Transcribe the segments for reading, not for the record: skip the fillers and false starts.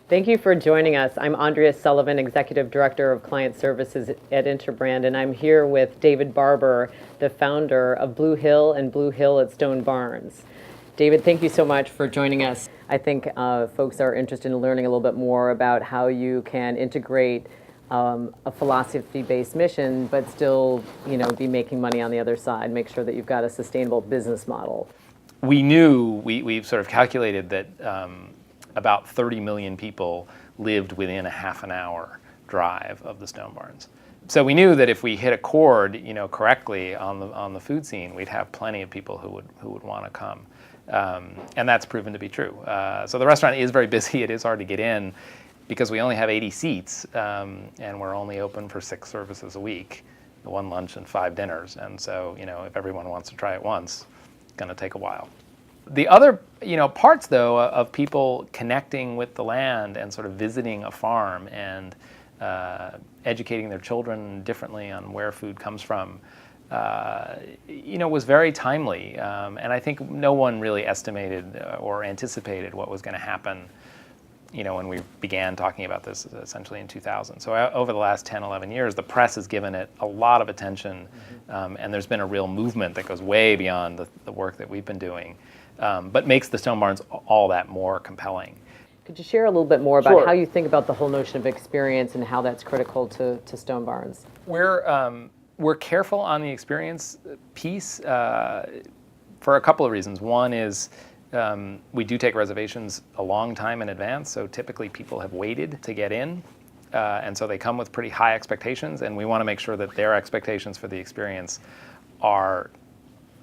Thank you for joining us. I'm Andrea Sullivan, Executive Director of Client Services at Interbrand, and I'm here with David Barber, the founder of Blue Hill and Blue Hill at Stone Barns. David, thank you so much for joining us. I think folks are interested in learning a little bit more about how you can integrate a philosophy-based mission, but still, be making money on the other side. Make sure that you've got a sustainable business model. We knew, we've sort of calculated that about 30 million people lived within a half an hour drive of the Stone Barns. So we knew that if we hit a chord, correctly on the food scene, we'd have plenty of people who would want to come, and that's proven to be true. So the restaurant is very busy. It is hard to get in because we only have 80 seats, and we're only open for 6 services a week, 1 lunch and 5 dinners. And so if everyone wants to try it once, it's going to take a while. The other, parts though of people connecting with the land and sort of visiting a farm and educating their children differently on where food comes from, was very timely. And I think no one really estimated or anticipated what was going to happen, when we began talking about this essentially in 2000. So over the last 10, 11 years, the press has given it a lot of attention, and there's been a real movement that goes way beyond the work that we've been doing. But makes the Stone Barns all that more compelling. Could you share a little bit more about Sure. how you think about the whole notion of experience and how that's critical to Stone Barns? We're careful on the experience piece for a couple of reasons. One is we do take reservations a long time in advance, so typically people have waited to get in, and so they come with pretty high expectations, and we want to make sure that their expectations for the experience are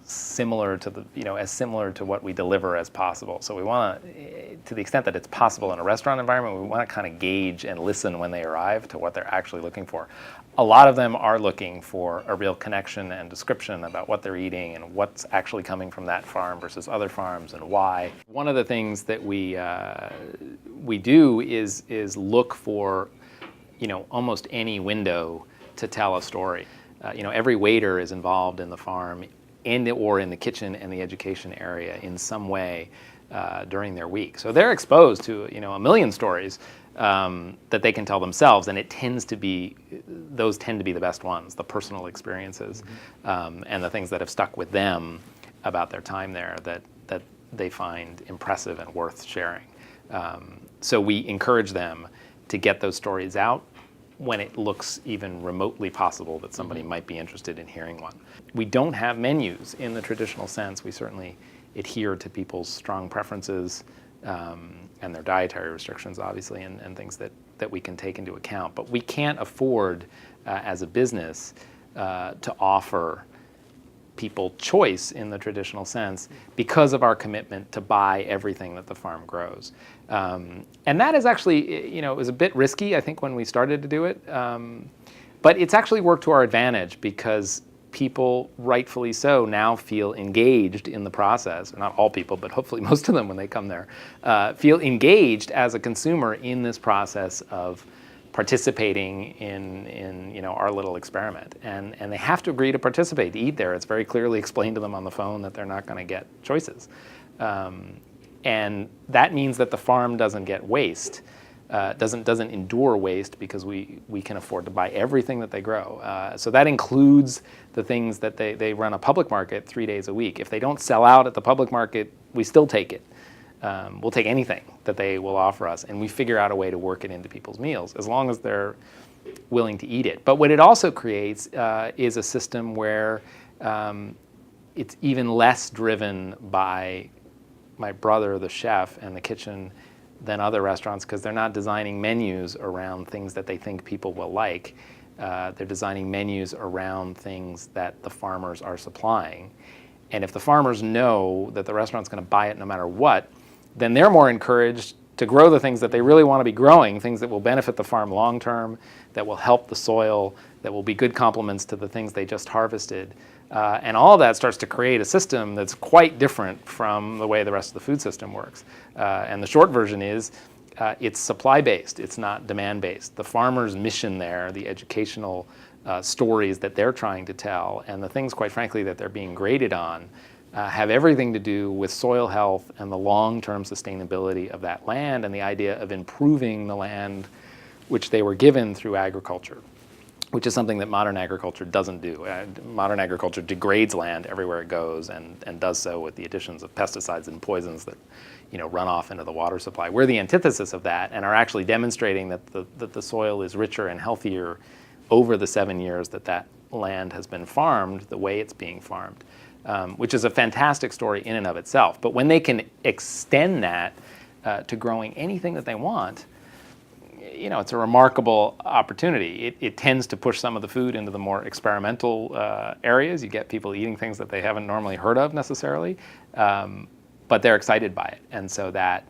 similar to as similar to what we deliver as possible. So we want to the extent that it's possible in a restaurant environment, we want to kind of gauge and listen when they arrive to what they're actually looking for. A lot of them are looking for a real connection and description about what they're eating and what's actually coming from that farm versus other farms and why. One of the things that we do is look for almost any window to tell a story. Every waiter is involved in the farm or in the kitchen and the education area in some way during their week. So they're exposed to a million stories that they can tell themselves, and those tend to be the best ones, the personal experiences, and the things that have stuck with them about their time there that they find impressive and worth sharing. So we encourage them to get those stories out when it looks even remotely possible that somebody might be interested in hearing one. We don't have menus in the traditional sense. We certainly adhere to people's strong preferences and their dietary restrictions, obviously, and things that we can take into account. But we can't afford, as a business, to offer people choice in the traditional sense because of our commitment to buy everything that the farm grows. And that is actually, it was a bit risky, I think, when we started to do it. But it's actually worked to our advantage because people, rightfully so, now feel engaged in the process. Or not all people, but hopefully most of them when they come there, feel engaged as a consumer in this process of participating in our little experiment, and they have to agree to participate, to eat there. It's very clearly explained to them on the phone that they're not going to get choices, and that means that the farm doesn't get waste, doesn't endure waste because we can afford to buy everything that they grow. So that includes the things that they run a public market 3 days a week. If they don't sell out at the public market, we still take it. We'll take anything that they will offer us, and we figure out a way to work it into people's meals as long as they're willing to eat it. But what it also creates is a system where it's even less driven by my brother, the chef, and the kitchen than other restaurants, because they're not designing menus around things that they think people will like. They're designing menus around things that the farmers are supplying. And if the farmers know that the restaurant's going to buy it no matter what, then they're more encouraged to grow the things that they really want to be growing, things that will benefit the farm long term, that will help the soil, that will be good complements to the things they just harvested. And all of that starts to create a system that's quite different from the way the rest of the food system works. And the short version is it's supply-based, it's not demand-based. The farmer's mission there, the educational stories that they're trying to tell, and the things, quite frankly, that they're being graded on have everything to do with soil health and the long-term sustainability of that land and the idea of improving the land which they were given through agriculture, which is something that modern agriculture doesn't do. Modern agriculture degrades land everywhere it goes and does so with the additions of pesticides and poisons that run off into the water supply. We're the antithesis of that and are actually demonstrating that the soil is richer and healthier over the 7 years that land has been farmed the way it's being farmed. Which is a fantastic story in and of itself. But when they can extend that to growing anything that they want, it's a remarkable opportunity. It tends to push some of the food into the more experimental areas. You get people eating things that they haven't normally heard of necessarily, but they're excited by it. And so that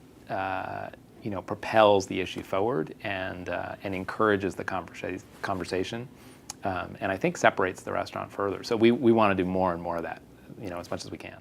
propels the issue forward and encourages the conversation, and I think separates the restaurant further. So we want to do more and more of that, as much as we can.